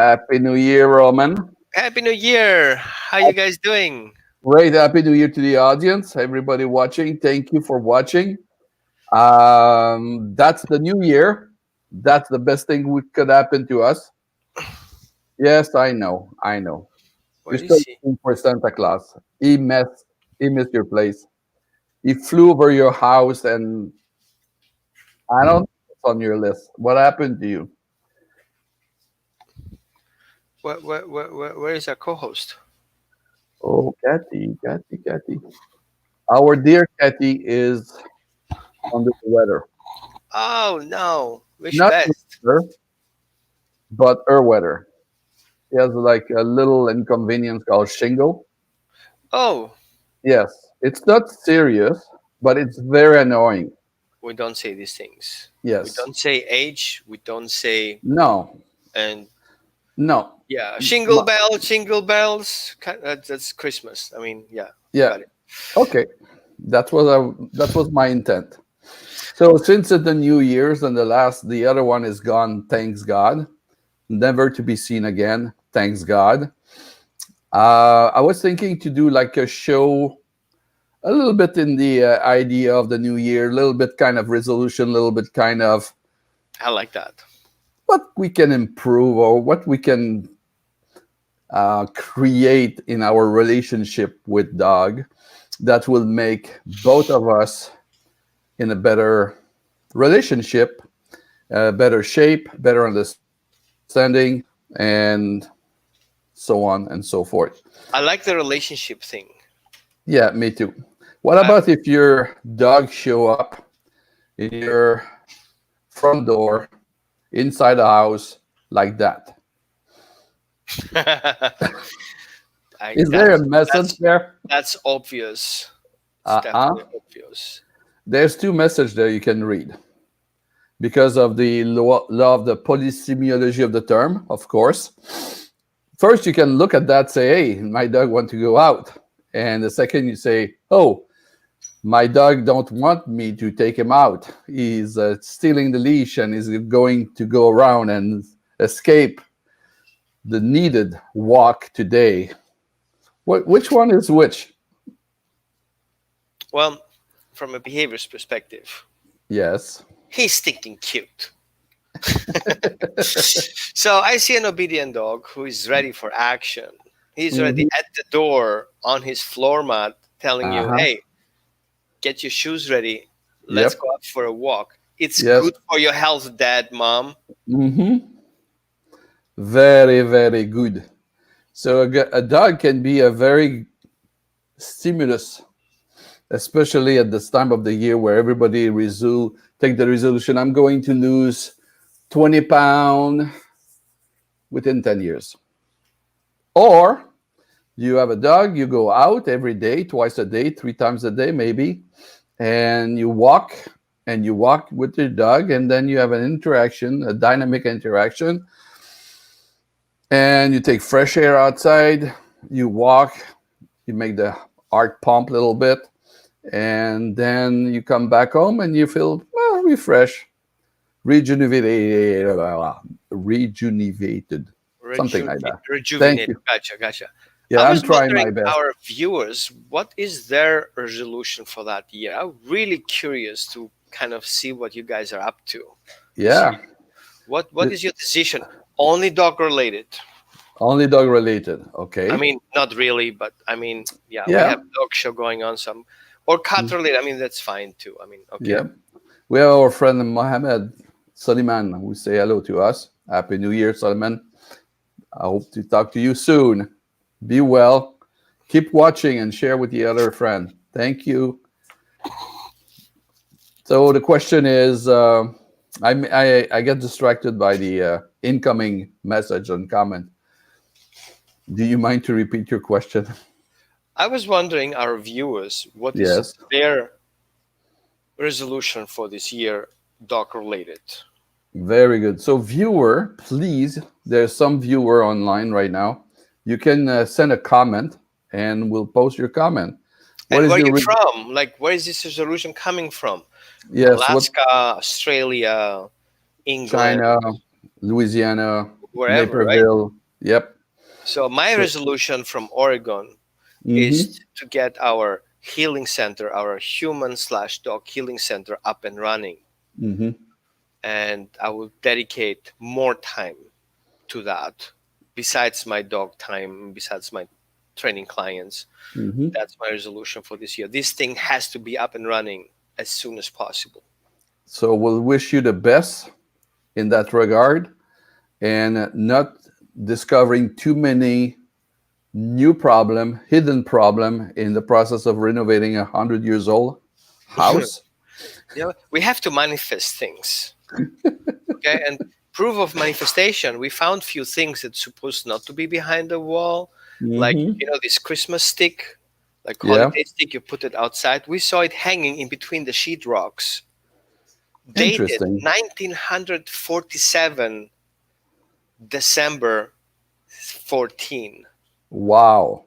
Happy New Year, Roman. Happy New Year! How you guys doing? Great. Happy New Year to the audience, everybody watching. Thank you for watching. That's the new year. That's the best thing which could happen to us. Yes, I know. I know. You're Where still is he? looking for Santa Claus. He missed your place. He flew over your house, and I don't know what's on your list. What happened to you? Where is our co-host? Oh, Kathy, Kathy, Kathy. Our dear Kathy is under the weather. Oh no! Wish Not your best. weather, but her weather. He has like a little inconvenience called shingle. Oh, Yes, it's not serious, but it's very annoying. we don't say these things. We Yes. don't say age. We don't say No, and no. yeah, Ma- shingle bells. That's Christmas. I mean, yeah, I Yeah. got it. Okay. That was my intent. So since it's the New Year's and the other one is gone, thanks God, never to be seen again, thanks God. I was thinking to do like a show a little bit in the idea of the new year, a little bit kind of resolution, a little bit kind of I like that. what we can improve or what we can create in our relationship with dog that will make both of us in a better relationship, better shape, better understanding, and so on and so forth. I like the relationship thing. Yeah, me too. What I, about if your dog show up in your front door inside the house like that? I Is there a that's message that's there? that's obvious. It's Uh-uh. definitely obvious. There's two messages there you can read because of the law of the polysemiology of the term, of course. First, you can look at that, say, hey, my dog want to go out. And the second, you say, oh, my dog don't want me to take him out. He's stealing the leash and is going to go around and escape the needed walk today. Which one is which? Well, from a behavior's perspective, Yes. he's stinking cute. So I see an obedient dog who is ready for action. He's Hmm. ready at the door on his floor mat telling you, Uh-huh. hey, get your shoes ready. Let's Yep. go out for a walk. It's Yes. good for your health, dad, mom. Hmm. Very, very good. So a dog can be a very stimulus, especially at this time of the year where everybody take the resolution. I'm going to lose 20 pounds within 10 years. Or you have a dog, you go out every day, twice a day, three times a day, maybe, and you walk with your dog, and then you have an interaction, a dynamic interaction, and you take fresh air outside, you walk, you make the heart pump a little bit, and then you come back home and you feel well, refreshed, rejuvenated, rejuvenated, something like that. Thank Rejuvenate. you. Gotcha. Yeah, I I'm was trying wondering, my best. our viewers, what is their resolution for that year? I'm really curious to kind of see what you guys are up to this Yeah, year. What is your decision? Only dog related. only dog related. I Okay. mean, not really, but I mean, yeah, we Yeah. have dog show going on some, or cat related. I mean, that's fine too. I mean, okay. Yeah. We have our friend Mohammed Soliman who say hello to us. Happy New Year, Soliman. I hope to talk to you soon. Be well. Keep watching and share with the other friend. Thank you. So the question is, I get distracted by the incoming message and comment. Do you mind to repeat your question? I was wondering, our viewers, what is Yes. their resolution for this year, dog related? Very good. So, viewer, please, there's some viewer online right now. You can send a comment and we'll post your comment. What And is where are your you from? Like, where is this resolution coming from? yes? What Alaska, Australia, England. China, Louisiana? wherever, right? Naperville. Yep. So my So, resolution from Oregon mm-hmm, is to get our healing center, our human slash dog healing center up and running. mm-hmm, And I will dedicate more time to that besides my dog time, besides my training clients. mm-hmm. That's my resolution for this year. This thing has to be up and running as soon as possible. So we'll wish you the best in that regard, and not discovering too many new problem, hidden problem in the process of renovating 100 years old house. We have to manifest things. Okay, and proof of manifestation, we found few things that's supposed not to be behind the wall, like Mm-hmm. this Christmas stick, like Yeah, holiday stick, you put it outside. We saw it hanging in between the sheetrocks, dated interesting. 1947 December 14, Wow,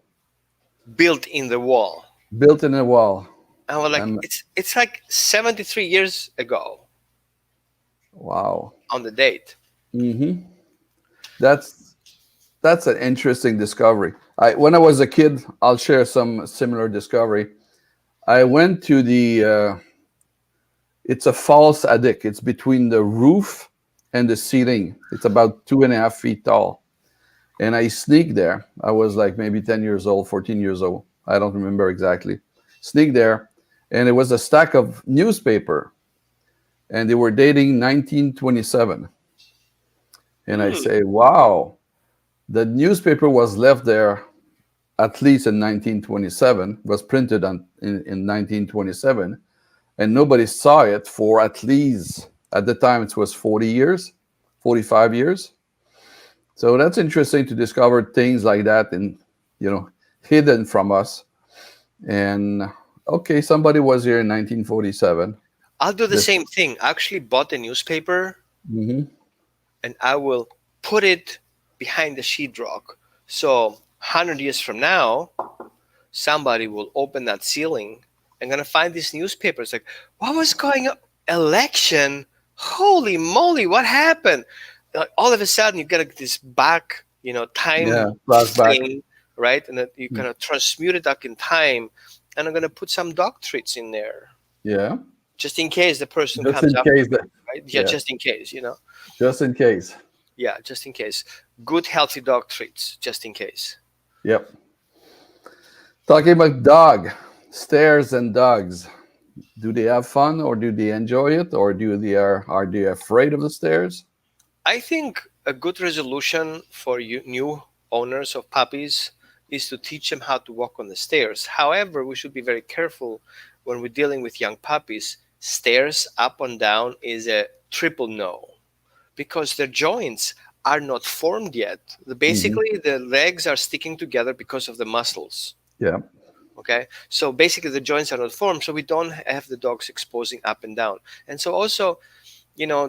built in the wall. built in a wall. And we're like, Um, it's like 73 years ago wow. on the date. Hmm. That's that's an interesting discovery. When I was a kid, I'll share some similar discovery. I went to the. It's a false attic. It's between the roof and the ceiling. It's about 2.5 feet tall, and I sneaked there. I was like maybe 10 years old, 14 years old. I don't remember exactly. Sneaked there, and it was a stack of newspaper, and they were dating 1927. And I Hmm. say, wow, the newspaper was left there at least in 1927, was printed in 1927, and nobody saw it for at least, at the time it was 40 years, 45 years. So that's interesting to discover things like that and, hidden from us. And okay, somebody was here in 1947. I'll do the This, same thing. I actually bought a newspaper hmm and I will put it behind the sheetrock. So 100 years from now, somebody will open that ceiling and gonna find this newspaper. It's like, what was going on? Election? Holy moly, what happened? All of a sudden, you get this back, time yeah, flashback. thing, right? And that you kind of transmute it back in time. And I'm gonna put some dog treats in there, Yeah, just in case the person just comes in after case me, that, right? Yeah, yeah, just in case. just in case. Yeah, just in case. Good, healthy dog treats, just in case. Yep. Talking about dog, stairs and dogs. Do they have fun or do they enjoy it or are they afraid of the stairs? I think a good resolution for you new owners of puppies is to teach them how to walk on the stairs. However, we should be very careful when we're dealing with young puppies. Stairs up and down is a triple no because their joints are not formed yet. Hmm. Basically, the legs are sticking together because of the muscles. Yeah. Okay, so basically the joints are not formed, so we don't have the dogs exposing up and down. And so also,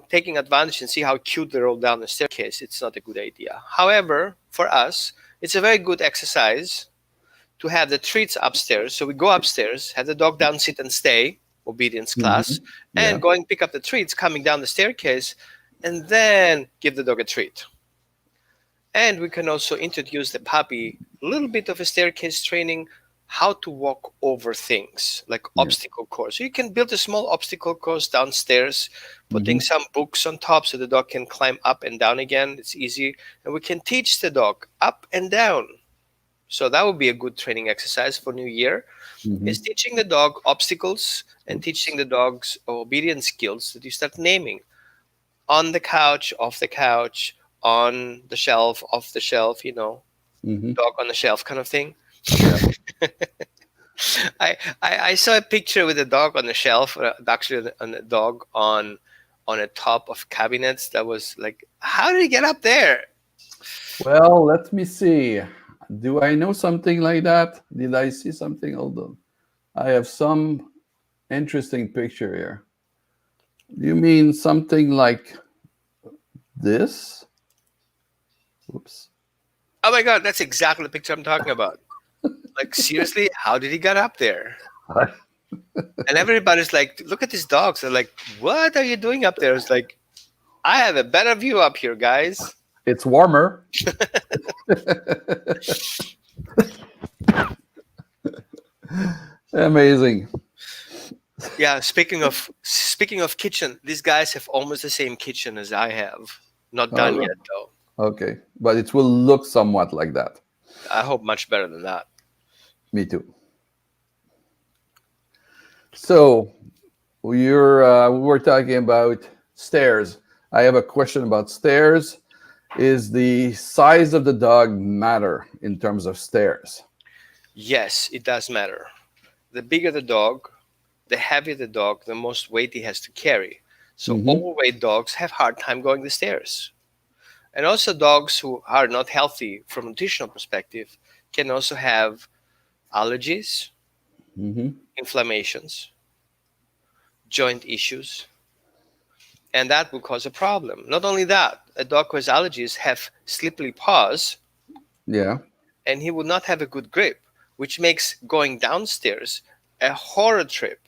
taking advantage and see how cute they roll down the staircase, it's not a good idea. However, for us, it's a very good exercise to have the treats upstairs. So we go upstairs, have the dog down, sit and stay, obedience Hmm. class, Yeah. and going pick up the treats coming down the staircase, and then give the dog a treat. And we can also introduce the puppy a little bit of a staircase training, how to walk over things like Yeah. obstacle course. So you can build a small obstacle course downstairs, putting Hmm. some books on top so the dog can climb up and down again. It's easy. And we can teach the dog up and down. So that would be a good training exercise for New Year, Hmm. is teaching the dog obstacles and teaching Oops. the dog's obedience skills that you start naming on the couch, off the couch, on the shelf, off the shelf, Hmm. dog on the shelf kind of thing. Yeah. I saw a picture with a dog on the shelf, actually on a dog on a top of cabinets. That was like, how did he get up there? Well, let me see. Do I know something like that? Did I see something? Hold on. I have some interesting picture here. You mean something like this? Oops. Oh my god, that's exactly the picture I'm talking about. Like seriously, how did he get up there? And everybody's like, look at these dogs. They're like, what are you doing up there? It's like, I have a better view up here, guys. It's warmer. Amazing. Yeah, speaking of kitchen, these guys have almost the same kitchen as I have. Not done Oh, yet though. okay, but it will look somewhat like that. I hope much better than that. Me too. So we were talking about stairs. I have a question about stairs. Is the size of the dog matter in terms of stairs? Yes, it does matter. The bigger the dog, the heavier the dog, the most weight he has to carry. So Mm-hmm. overweight dogs have hard time going the stairs. And also dogs who are not healthy from a nutritional perspective can also have allergies, Mm-hmm. inflammations, joint issues, and that will cause a problem. Not only that, a dog who has allergies have slippery paws Yeah. and he will not have a good grip, which makes going downstairs a horror trip.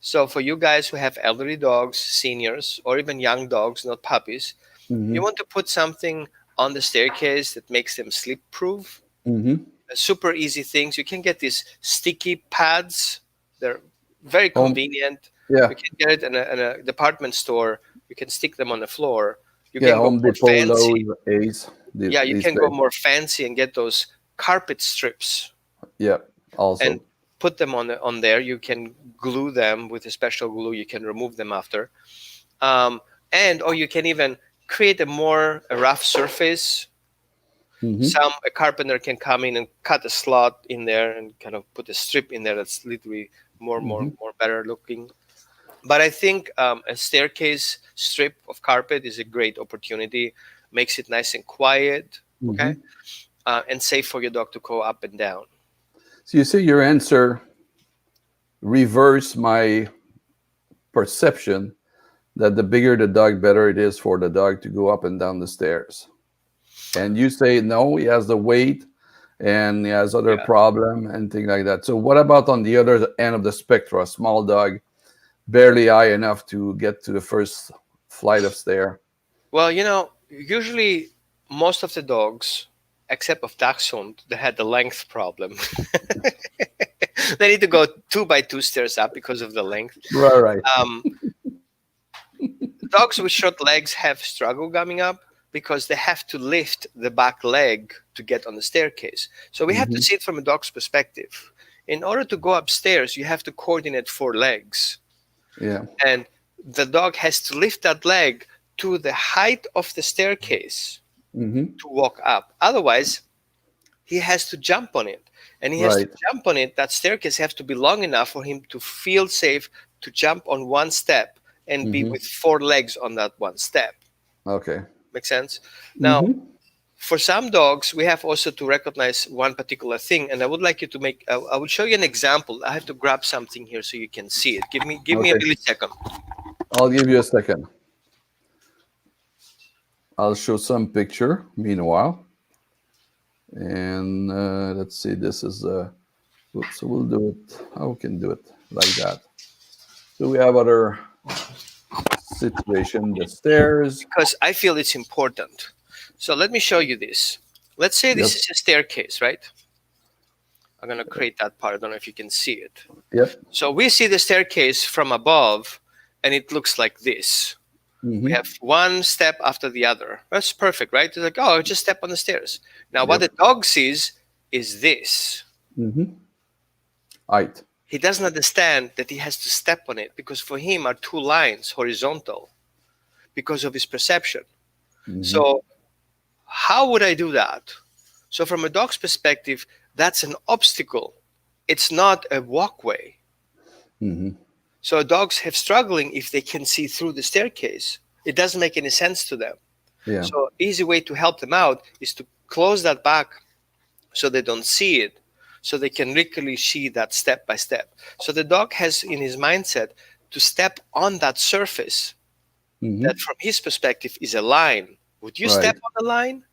So for you guys who have elderly dogs, seniors, or even young dogs, not puppies, you Mm-hmm. want to put something on the staircase that makes them sleep proof. Mm-hmm. Super easy things. You can get these sticky pads. They're very Home. convenient. Yeah. You can get it in a department store. You can stick them on the floor. You Yeah. can go Home more Depot, fancy. Lowe's, Ace. Yeah, you These can go days. more fancy and get those carpet strips Yeah. and Also. put them on there. You can glue them with a special glue. You can remove them after, um, and or you can even create a rough surface. Mm-hmm. A carpenter can come in and cut a slot in there and kind of put a strip in there that's literally Mm-hmm. more better looking. But I think a staircase strip of carpet is a great opportunity. Makes it nice and quiet, okay, Mm-hmm. and safe for your dog to go up and down. So you see, your answer reverse my perception that the bigger the dog, better it is for the dog to go up and down the stairs. And you say no, he has the weight and he has other Yeah. problem and things like that. So what about on the other end of the spectrum, a small dog, barely high enough to get to the first flight of stair? Well, usually most of the dogs, except of Dachshund, that had the length problem, they need to go 2 by 2 stairs up because of the length. Right, right. Um, Dogs with short legs have struggle coming up because they have to lift the back leg to get on the staircase. So we have to Mm-hmm. see it from a dog's perspective. In order to go upstairs, you have to coordinate 4 legs. Yeah. And the dog has to lift that leg to the height of the staircase Mm-hmm. to walk up. Otherwise, he has to jump on it. And he has to Right. jump on it. That staircase has to be long enough for him to feel safe to jump on one step and be Mm-hmm. with 4 legs on that one step. Okay. Make sense? Now, Mm-hmm. for some dogs, we have also to recognize one particular thing, and I would like you to make. I will show you an example. I have to grab something here so you can see it. Give me a Okay. millisecond. I'll give you a second. I'll show some picture meanwhile. And let's see, this is, oops, so we'll do it. How we can do it like that. So we have other situation, the stairs. Because I feel it's important. So let me show you this. Let's say this Yep. is a staircase, right? I'm gonna create that part. I don't know if you can see it. Yep. So we see the staircase from above, and it looks like this. We Mm-hmm. have one step after the other. That's perfect, right? It's like, oh, just step on the stairs. Now, what the Yep. dog sees is this. Mm-hmm. Height. He doesn't understand that he has to step on it because for him are 2 lines horizontal because of his perception. Mm-hmm. So, how would I do that? So, from a dog's perspective, that's an obstacle. It's not a walkway. Mm-hmm. So, dogs have struggling if they can see through the staircase. It doesn't make any sense to them. Yeah. So, easy way to help them out is to close that back so they don't see it, so they can literally see that step by step. So the dog has in his mindset to step on that surface Mm-hmm. that from his perspective is a line. Would you step Right. on the line?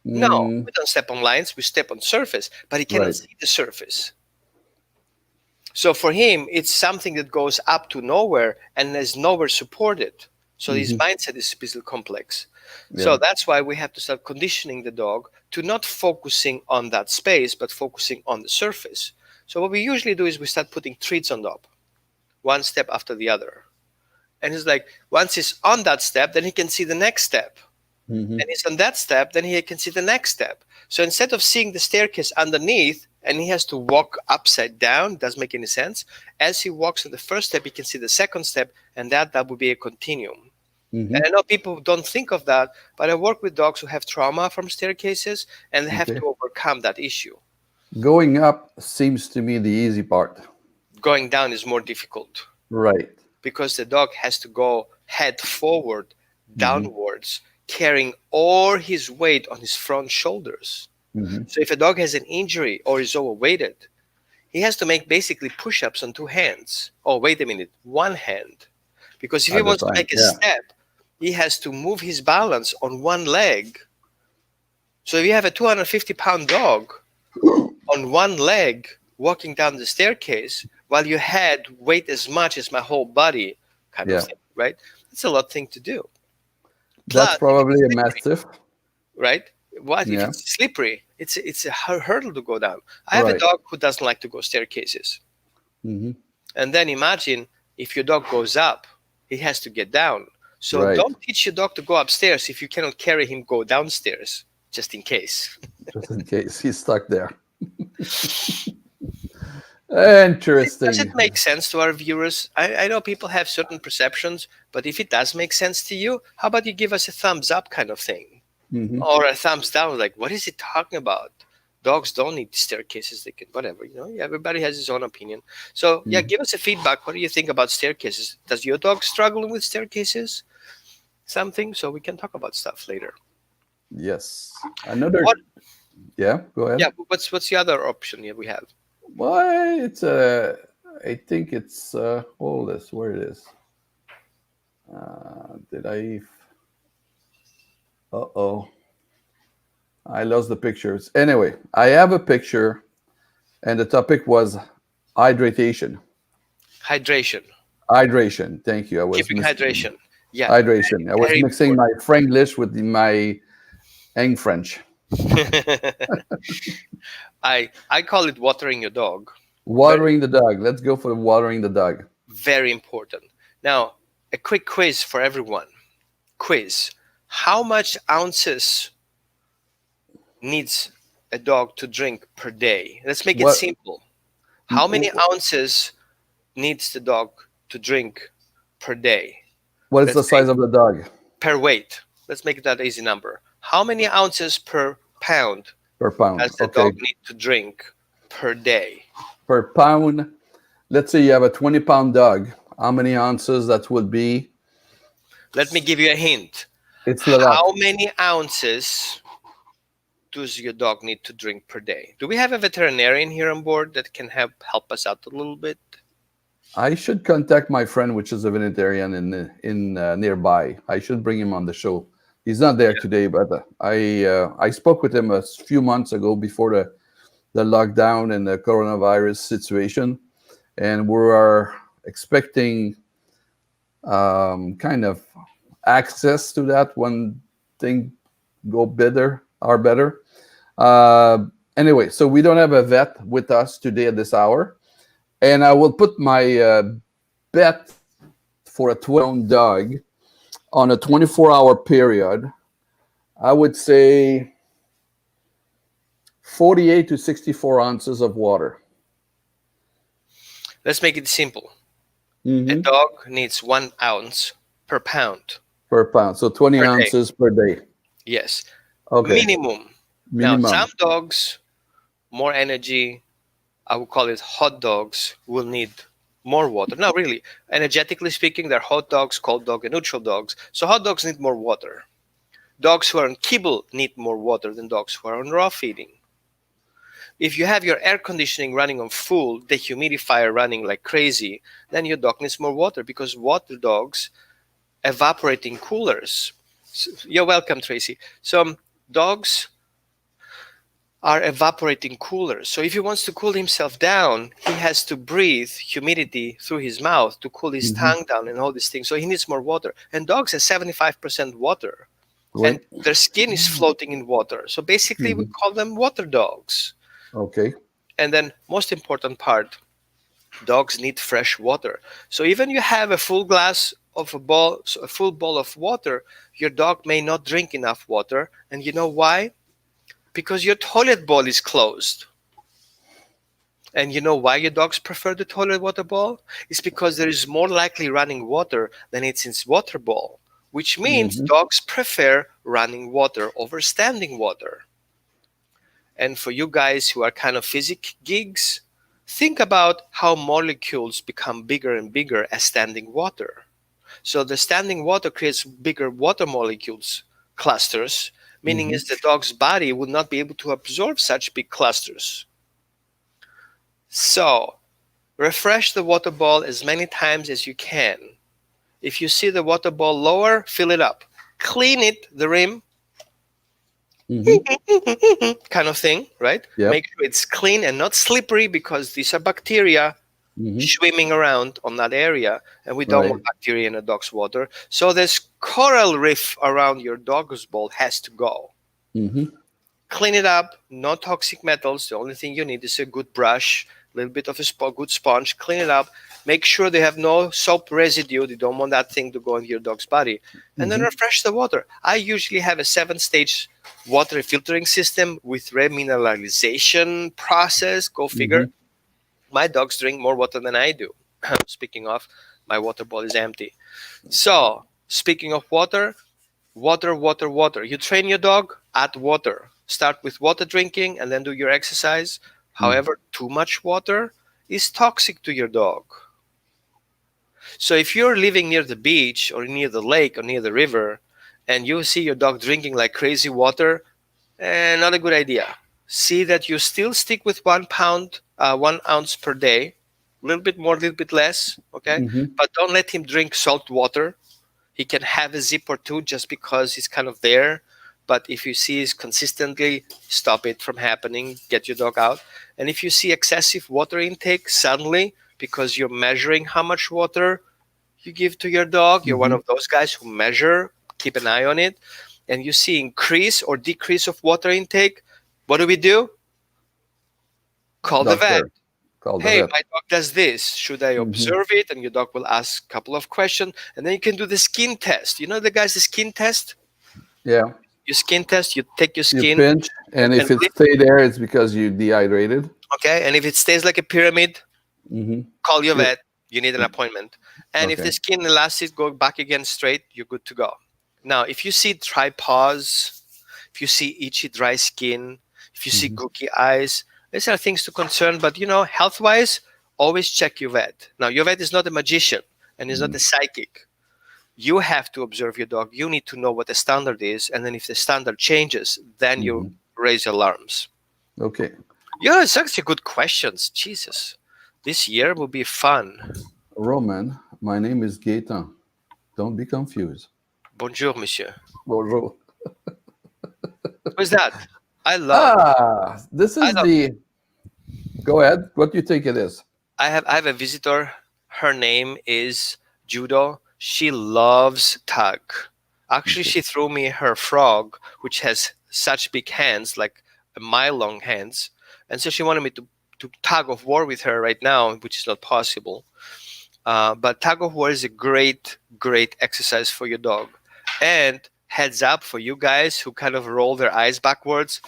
No, Mm, we don't step on lines, we step on surface, but he cannot right. see the surface. So for him, it's something that goes up to nowhere and is nowhere supported. So his Mm-hmm. mindset is a bit complex. So Yeah. that's why we have to start conditioning the dog to not focusing on that space, but focusing on the surface. So what we usually do is we start putting treats on top, one step after the other. And it's like once he's on that step, then he can see the next step. Hmm. And he's on that step, then he can see the next step. So instead of seeing the staircase underneath and he has to walk upside down, doesn't make any sense. As he walks on the first step, he can see the second step, and that would be a continuum. And Hmm. I know people don't think of that, but I work with dogs who have trauma from staircases and they have Okay. to overcome that issue. Going up seems to me the easy part. Going down is more difficult Right. because the dog has to go head forward, Hmm. downwards, carrying all his weight on his front shoulders. Hmm. So if a dog has an injury or is overweighted, he has to make basically push-ups on two hands. Oh, wait a minute, one hand. Because if he At the wants to time. make a Yeah. step, he has to move his balance on one leg. So if you have a 250-pound dog on one leg walking down the staircase while your head weight as much as my whole body, kind of Yeah. thing, right? That's a lot thing to do. That's Plus, if it's probably a slippery, mastiff. right? What if Yeah. it's slippery? It's a hurdle to go down. I have a Right. dog who doesn't like to go staircases. Hmm. And then imagine if your dog goes up, he has to get down. So Right. don't teach your dog to go upstairs if you cannot carry him go downstairs, just in case. Just in case he's stuck there. Does it Interesting. make sense to our viewers? I know people have certain perceptions, but if it does make sense to you, how about you give us a thumbs up kind of thing? Hmm. Or a thumbs down, like, what is he talking about? Dogs don't need staircases. They can, whatever, everybody has his own opinion. So, yeah, Hmm. give us a feedback. What do you think about staircases? Does your dog struggle with staircases? Something? So we can talk about stuff later. Yes. What? Another. Yeah. Go ahead. Yeah, what's the other option here we have? Why? It's I think it's. Hold this. Where it is? Did I? Uh oh. I lost the pictures. Anyway, I have a picture, and the topic was hydration. Hydration. Hydration. Thank you. I was Keeping missing hydration. Yeah, hydration. I was very mixing my Franglish with my Eng French. important. I call it watering your dog. Very Watering the dog. Let's go for watering the dog. very important. Now, a quick quiz for everyone. Quiz. How much ounces needs a dog to drink per day? Let's make it What? simple. How many ounces needs the dog to drink per day? What is the Let's say size of the dog per weight. Let's make that easy number. How many ounces per pound per pound? does the Okay, dog need to drink per day? per pound. Let's say you have a 20-pound dog. How many ounces that would be? Let me give you a hint. It's a lot. How many ounces does your dog need to drink per day? Do we have a veterinarian here on board that can help us out a little bit? I should contact my friend, which is a veterinarian in nearby. I should bring him on the show. He's not there Yeah. today, but I spoke with him a few months ago before the lockdown and the coronavirus situation, and we are expecting kind of access to that when things go better are better. Uh, anyway, so we don't have a vet with us today at this hour, and I will put my bet for a 12-pound dog on a 24-hour period. I would say 48 to 64 ounces of water. Let's make it simple. A Hmm. dog needs 1 ounce per pound Per pound. So 20 per day. ounces per day. Yes, Okay. minimum. Now, some Minimum. dogs, more energy, I would call it hot dogs, will need more water. No, really, energetically speaking, they're hot dogs, cold dog, and neutral dogs. So hot dogs need more water. Dogs who are on kibble need more water than dogs who are on raw feeding. If you have your air conditioning running on full, the humidifier running like crazy, then your dog needs more water because water dogs evaporate in coolers. You're welcome, Tracy. Some dogs are evaporating coolers. So if he wants to cool himself down, he has to breathe humidity through his mouth to cool his Hmm. tongue down and all these things. So he needs more water. And dogs have 75% water. Oui. and their skin is floating in water. So basically, we Mhm. call them water dogs. Okay. And then, most important part, dogs need fresh water. So even you have a full glass of a bowl, so a full bowl of water, your dog may not drink enough water. And you know why? Because your toilet bowl is closed. And you know why your dogs prefer the toilet water bowl? It's because there is more likely running water than it's in water bowl, which means Mhm. dogs prefer running water over standing water. And for you guys who are kind of physics geeks, think about how molecules become bigger and bigger as standing water. So the standing water creates bigger water molecules clusters, meaning Mhm. is the dog's body would not be able to absorb such big clusters. So refresh the water ball as many times as you can. If you see the water ball lower, fill it up. Clean it, the rim, Mhm. kind of thing, right? Yep. Make sure it's clean and not slippery because these are bacteria Mhm. swimming around on that area, and we don't Right. want bacteria in a dog's water. So this coral reef around your dog's bowl has to go. Mhm. Clean it up, no toxic metals. The only thing you need is a good brush, a little bit of a good sponge. Clean it up. Make sure they have no soap residue. You don't want that thing to go into your dog's body. And then Mhm. refresh the water. I usually have a 7 stage water filtering system with remineralization process. Go figure. Mhm. My dogs drink more water than I do. Speaking of, my water bowl is empty. So, speaking of water, water, water, water. You train your dog, add water. Start with water drinking and then do your exercise. Mhm. However, too much water is toxic to your dog. So if you're living near the beach or near the lake or near the river and you see your dog drinking like crazy water, not a good idea. See that you still stick with 1 pound, 1 ounce per day, a little bit more, a little bit less, okay? Mhm. But don't let him drink salt water. He can have a zip or two just because he's kind of there. But if you see is consistently, stop it from happening. Get your dog out. And if you see excessive water intake suddenly because you're measuring how much water you give to your dog, you're one Mhm. of those guys who measure, keep an eye on it, and you see increase or decrease of water intake, what do? Call the vet. Doctor. Call the Hey, vet. my dog does this. Should I Mhm. observe it? And your dog will ask a couple of questions. And then you can do the skin test. You know the guys, the skin test? Yeah. You skin test, you take your You skin pinch, and and if it lift, stay there, it's because you dehydrated. okay? And if it stays like a pyramid, Mhm. call your You vet. You need an appointment. And if the okay. skin elastic go back again straight, you're good to go. Now, if you see dry paws, if you see itchy, dry skin, if you see Mhm. gooky eyes, these are things to concern. But health wise, always check your vet. Now, your vet is not a magician and is not Mhm. a psychic. You have to observe your dog. You need to know what the standard is. And then if the standard changes, then you Mhm. raise alarms. Okay. Yeah, it's actually good questions. Jesus. This year will be fun. Roman, my name is Gaetan. Don't be confused. Bonjour, monsieur. Bonjour. Who's that? I love. This I is love. the. Go ahead. What do you think it is? I have a visitor. Her name is Judo. She loves tug. Actually, Okay. she threw me her frog, which has such big hands, like a mile long hands. And so she wanted me to tug of war with her right now, which is not possible. But tug of war is a great, great exercise for your dog. And heads up for you guys who kind of roll their eyes backwards.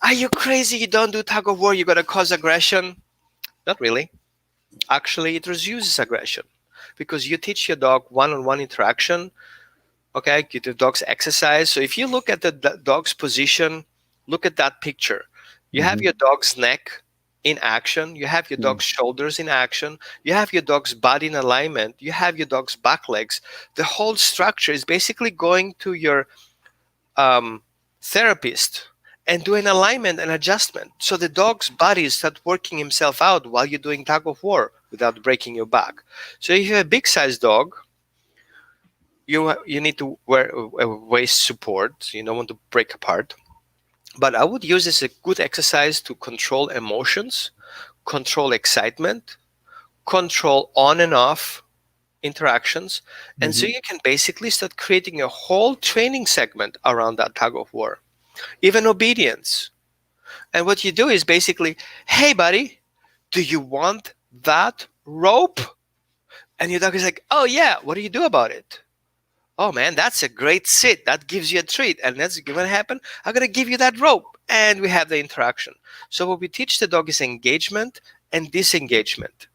Are you crazy? You don't do tug of war. You're going to cause aggression. Not really. Actually, it reduces aggression because you teach your dog one on one interaction. Okay, give the dog's exercise. So if you look at the dog's position, look at that picture. You have Mm-hmm. your dog's neck in action, you have your dog's shoulders in action, you have your dog's body in alignment, you have your dog's back legs. The whole structure is basically going to your um, therapist and do an alignment and adjustment. So the dog's body start working himself out while you're doing tug of war without breaking your back. So if you have a big sized dog, you need to wear a waist support. You don't want to break apart. But I would use this as a good exercise to control emotions, control excitement, control on and off. interactions. And so Mm-hmm. you can basically start creating a whole training segment around that tug of war, even obedience. And what you do is basically, hey, buddy, do you want that rope? And your dog is like, oh, yeah, what do you do about it? Oh, man, that's a great sit. That gives you a treat. And that's going to happen. I'm going to give you that rope. And we have the interaction. So, what we teach the dog is engagement and disengagement,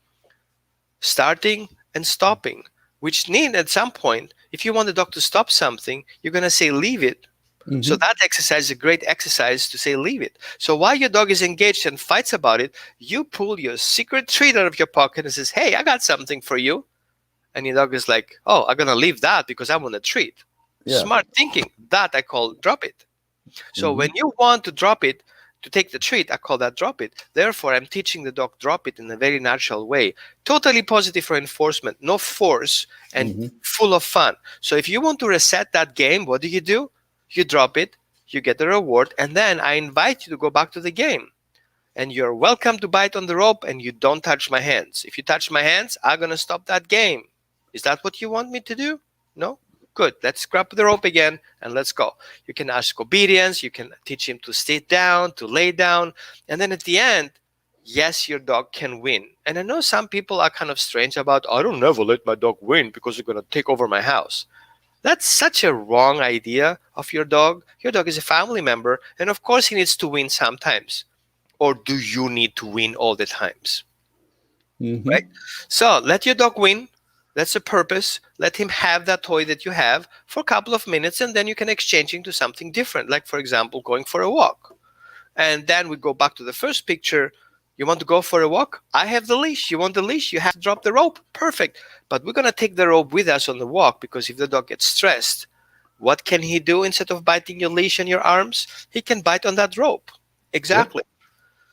starting and stopping, which mean at some point, if you want the dog to stop something, you're going to say, leave it. So Mm-hmm. that exercise is a great exercise to say leave it. So while your dog is engaged and fights about it, you pull your secret treat out of your pocket and says, hey, I got something for you. And your dog is like, oh, I'm going to leave that because I want a treat. Yeah. Smart thinking. That I call drop it. So Mm-hmm. when you want to drop it, to take the treat, I call that drop it. Therefore, I'm teaching the dog drop it in a very natural way. Totally positive reinforcement, no force, and Mm-hmm. full of fun. So if you want to reset that game, what do? You drop it, you get the reward, and then I invite you to go back to the game. And you're welcome to bite on the rope, and you don't touch my hands. If you touch my hands, I'm going to stop that game. Is that what you want me to do? No? Good. Let's grab the rope again and let's go. You can ask obedience. You can teach him to sit down, to lay down. And then at the end, yes, your dog can win. And I know some people are kind of strange about, I don't never let my dog win because they're going to take over my house. That's such a wrong idea of your dog. Your dog is a family member. And of course, he needs to win sometimes. Or do you need to win all the times? Mm-hmm. Right? So let your dog win. That's the purpose. Let him have that toy that you have for a couple of minutes, and then you can exchange into something different. Like, for example, going for a walk. And then we go back to the first picture. You want to go for a walk? I have the leash. You want the leash? You have to drop the rope. Perfect. But we're going to take the rope with us on the walk because if the dog gets stressed, what can he do instead of biting your leash and your arms? He can bite on that rope. Yep. Exactly.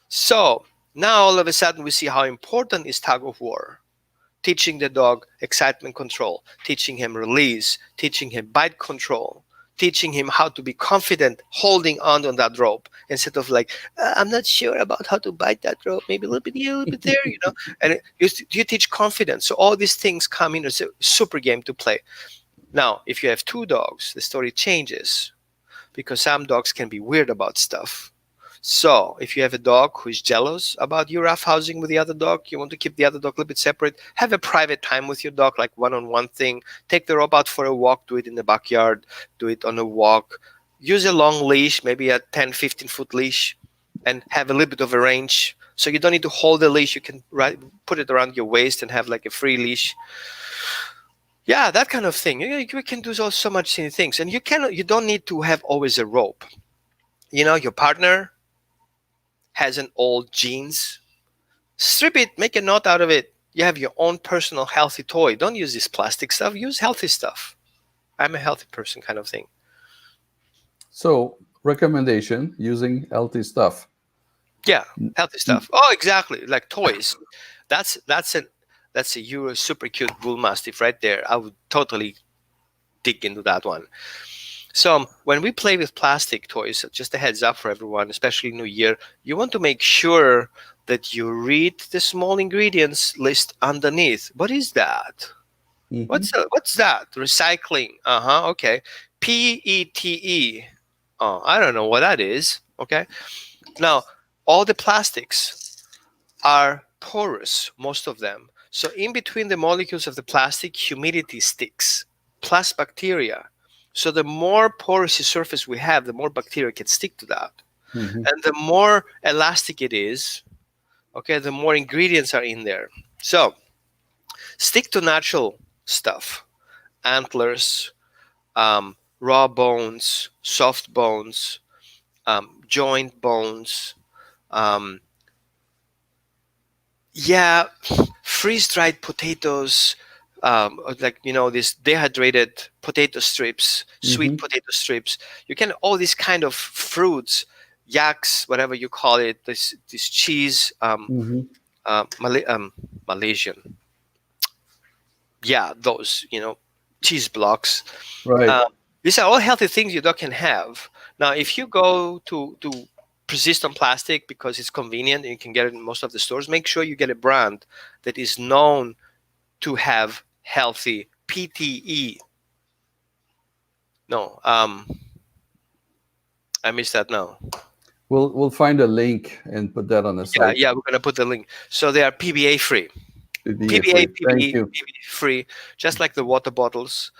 So now all of a sudden we see how important is tug of war. Teaching the dog excitement control, teaching him release, teaching him bite control, teaching him how to be confident holding on that rope instead of like, I'm not sure about how to bite that rope, maybe a little bit here, a little bit there, you know. And you teach confidence. So all these things come in as a super game to play. Now, if you have two dogs, the story changes because some dogs can be weird about stuff. So, if you have a dog who is jealous about you roughhousing with the other dog, you want to keep the other dog a little bit separate, have a private time with your dog, like one on one thing. Take the rope out for a walk, do it in the backyard, do it on a walk. Use a long leash, maybe a 10, 15-foot leash, and have a little bit of a range. So, you don't need to hold the leash, you can put it around your waist and have like a free leash. Yeah, that kind of thing. You can do so much things, and you don't need to have always a rope. You know, your partner has an old jeans, strip it, make a knot out of it. You have your own personal healthy toy. Don't use this plastic stuff. Use healthy stuff. I'm a healthy person, kind of thing. So, recommendation using healthy stuff. Yeah, healthy Mm. stuff. Oh, exactly, like toys. That's a Euro super cute bull mastiff right there. I would totally dig into that one. So when we play with plastic toys, just a heads up for everyone, especially New Year, you want to make sure that you read the small ingredients list underneath. What is that? Mm-hmm. What's that? Recycling. Uh-huh. Okay. PETE. Oh, I don't know what that is. Okay. Now, all the plastics are porous, most of them. So in between the molecules of the plastic, humidity sticks, plus bacteria. So the more porous surface we have, the more bacteria can stick to that. Mm-hmm. And the more elastic it is, okay, the more ingredients are in there. So stick to natural stuff. Antlers, raw bones, soft bones, joint bones, um, yeah, freeze-dried potatoes, like these dehydrated potato strips, sweet Mm-hmm. potato strips. You can all these kind of fruits, yaks, whatever you call it. This cheese, Mm-hmm. Malaysian. Yeah, those cheese blocks. Right. Uh, these are all healthy things your dog can have. Now, if you go to persist on plastic because it's convenient and you can get it in most of the stores, make sure you get a brand that is known to have healthy, PTE. No, I missed that now. We'll find a link and put that on the Yeah, site. yeah, we're gonna put the link. So they are PBA free. PBA PBA, free. Thank PBE, you. PBE free, just like the water bottles.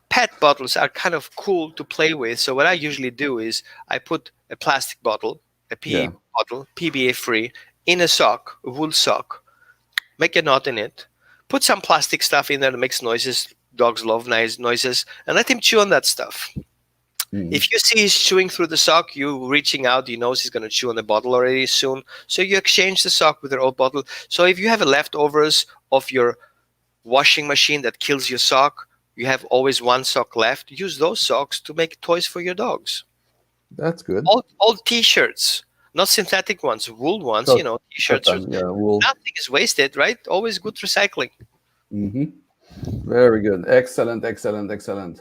PET bottles are kind of cool to play with. So what I usually do is I put a plastic bottle, a PE Yeah, bottle, PBA free, in a sock, a wool sock. Make a knot in it. Put some plastic stuff in there that makes noises. Dogs love nice noises, and let him chew on that stuff. hmm, If you see he's chewing through the sock, you reaching out, he knows he's going to chew on the bottle already soon. So you exchange the sock with your old bottle. So if you have leftovers of your washing machine that kills your sock, you have always one sock left. Use those socks to make toys for your dogs. that's good. Old T-shirts, not synthetic ones, wool ones. Cot- T-shirts. Cotton, yeah, wool. Nothing is wasted, right? Always good recycling. Hmm. Very good. Excellent, excellent, excellent.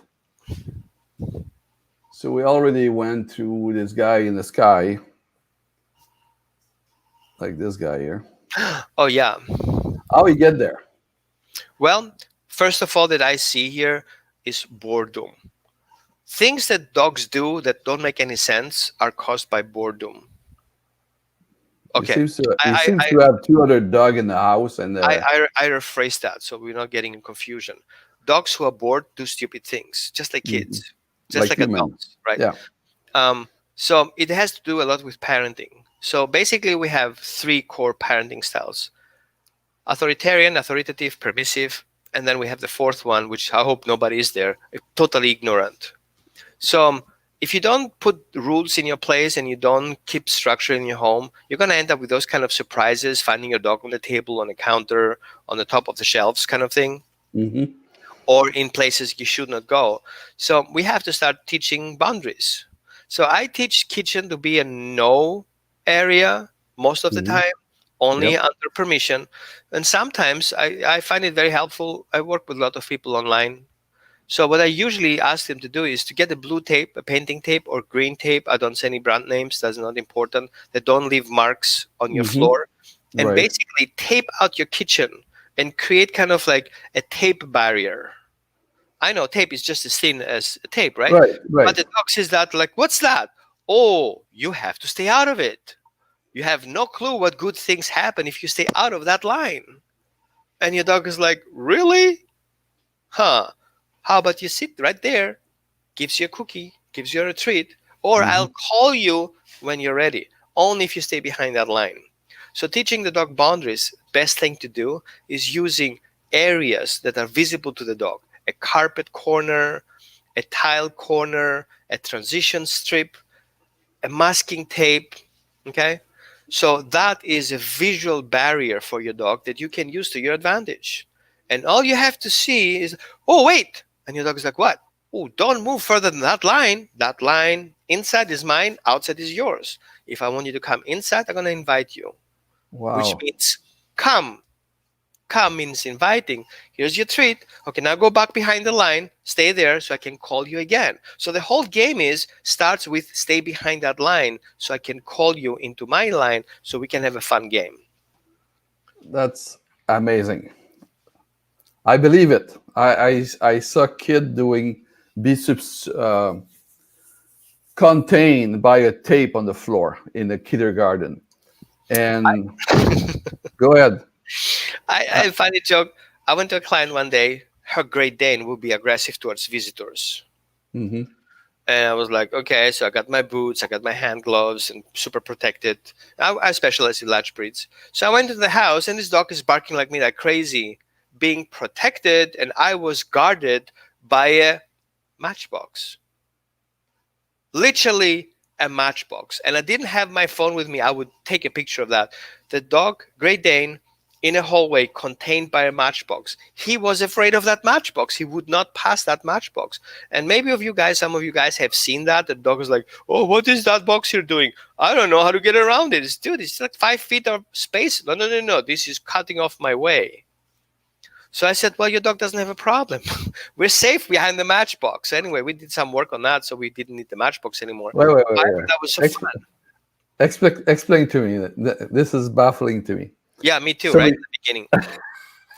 So we already went through this guy in the sky, like this guy here. Oh yeah. How we get there? Well, first of all, that I see here is boredom. Things that dogs do that don't make any sense are caused by boredom. He Okay, seems to he I seems I to have two other dog in the house, and I rephrase that so we're not getting in confusion. Dogs who are bored do stupid things, just like mhm, kids, just like like human. adults, right? Yeah. So it has to do a lot with parenting. So basically, we have three core parenting styles: authoritarian, authoritative, permissive, and then we have the fourth one, which I hope nobody is there, totally ignorant. So if you don't put rules in your place and you don't keep structure in your home, you're going to end up with those kind of surprises, finding your dog on the table, on a counter, on the top of the shelves kind of thing, Hmm. or in places you should not go. So we have to start teaching boundaries. So I teach kitchen to be a no area most of the Hmm. time, only Yep. under permission. And sometimes I find it very helpful. I work with a lot of people online. So what I usually ask them to do is to get a blue tape, a painting tape, or green tape. I don't say any brand names. That's not important. That don't leave marks on your Hmm. floor. And Right. basically tape out your kitchen and create kind of like a tape barrier. I know tape is just as thin as a tape, right? Right. But Right. the dog says that like, what's that? Oh, you have to stay out of it. You have no clue what good things happen if you stay out of that line. And your dog is like, really? Huh. How about you sit right there, gives you a cookie, gives you a treat, or Hmm. I'll call you when you're ready, only if you stay behind that line. So teaching the dog boundaries, best thing to do is using areas that are visible to the dog. A carpet corner, a tile corner, a transition strip, a masking tape. Okay? So that is a visual barrier for your dog that you can use to your advantage. And all you have to see is, oh, wait. And your dog is like, what? Oh, don't move further than that line. That line inside is mine, outside is yours. If I want you to come inside, I'm going to invite you, which Wow. means come. Come means inviting. Here's your treat. Okay, now go back behind the line. Stay there so I can call you again. So the whole game is starts with stay behind that line so I can call you into my line so we can have a fun game. That's amazing. I believe it. I saw a kid doing biceps contained by a tape on the floor in the kindergarten. And go ahead. I find it joke. I went to a client one day. Her Great Dane would be aggressive towards visitors. Hmm. And I was like, okay, so I got my boots, I got my hand gloves, and super protected. I specialize in large breeds. So I went to the house, and this dog is barking like me, like crazy, being protected, and I was guarded by a matchbox. Literally a matchbox. And I didn't have my phone with me. I would take a picture of that. The dog, Great Dane, in a hallway contained by a matchbox. He was afraid of that matchbox. He would not pass that matchbox. And maybe some of you guys have seen that. The dog is like, oh, what is that box here doing? I don't know how to get around it. Dude, it's like 5 feet of space. No, no, no, no. This is cutting off my way. So I said, well, your dog doesn't have a problem. We're safe behind the matchbox. Anyway, we did some work on that, so we didn't need the matchbox anymore. However, that was so Ex- fun. explain to me. This is baffling to me. Yeah, me too, So right? At the beginning.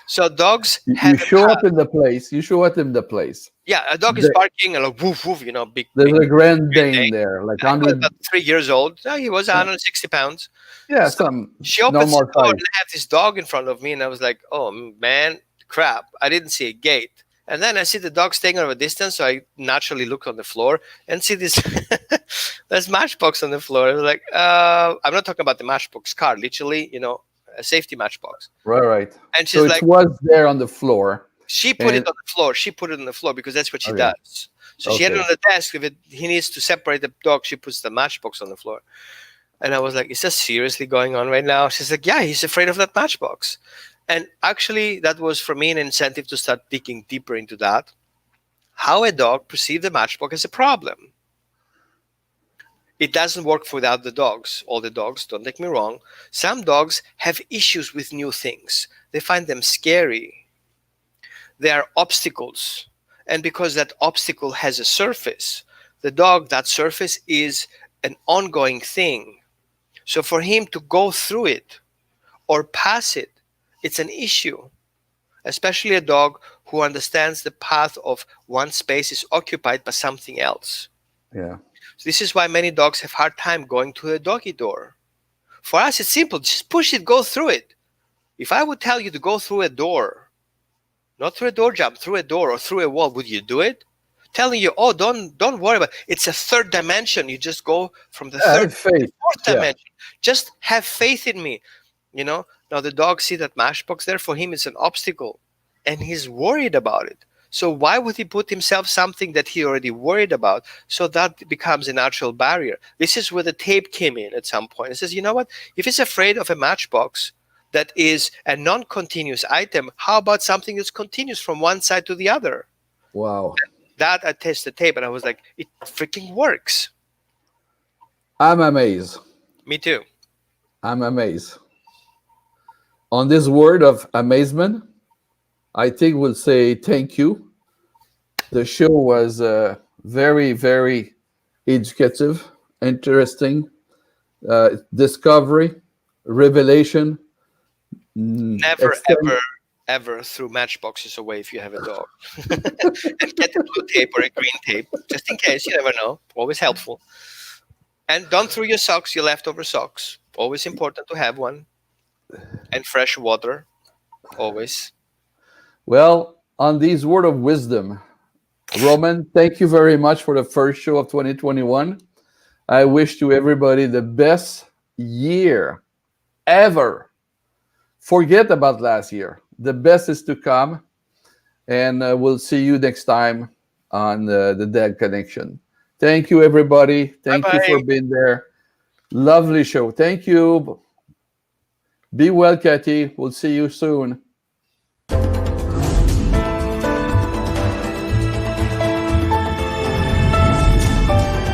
So dogs You have a show path. up in the place. You show up in the place. Yeah, a dog is The, barking and like woof woof, big there's big a Grand Great Dane Dane. there, like He was 100. about 3 years old. He was 160 pounds. Yeah, So some she opens the normal door size. and I have this dog in front of me, and I was like, "Oh man, crap! I didn't see a gate." And then I see the dog staying out of a distance, so I naturally look on the floor and see this there's matchbox on the floor. I was like, I'm not talking about the matchbox car, literally, a safety matchbox. Right, right. And So she's it like, was there on the floor, she put it and on the floor. She put it on the floor because that's what she okay, does. So she had it okay. on the desk. If he needs to separate the dog, she puts the matchbox on the floor. And I was like, is this seriously going on right now? She's like, yeah, he's afraid of that matchbox. And actually, that was for me an incentive to start digging deeper into that. How a dog perceives the matchbox as a problem. It doesn't work without the dogs. All the dogs, don't take me wrong. Some dogs have issues with new things. They find them scary. They are obstacles. And because that obstacle has a surface, that surface is an ongoing thing. So for him to go through it or pass it, it's an issue. Especially a dog who understands the path of one space is occupied by something else. Yeah, So this is why many dogs have hard time going to a doggy door. For us, it's simple. Just push it, go through it. If I would tell you to go through a door, not through a door jump, through a door or through a wall, would you do it? Telling you, oh, don't worry about it. It's a third dimension. You just go from the I third have to the faith. fourth Yeah, dimension. Just have faith in me. Now the dog see that matchbox there, for him it's an obstacle and he's worried about it. So why would he put himself something that he already worried about? So that becomes a natural barrier. This is where the tape came in at some point. It says, you know what? If he's afraid of a matchbox that is a non-continuous item, how about something that's continuous from one side to the other? wow. That I tested the tape and I was like, it freaking works. I'm amazed. Me too. I'm amazed. On this word of amazement, I think we'll say thank you. The show was very, very educative, interesting, discovery, revelation, Never, extend. ever, ever throw matchboxes away if you have a dog. And get a blue tape or a green tape, just in case. You never know. Always helpful. And don't throw your socks, your leftover socks. Always important to have one. And fresh water. Always. Well, on these word of wisdom, Roman, thank you very much for the first show of 2021. I wish to everybody the best year ever. Forget about last year. The best is to come, and we'll see you next time on the Dead Connection. Thank you, everybody. Bye Thank you for bye. being there. Lovely show. Thank you. Be well, Kathy. We'll see you soon.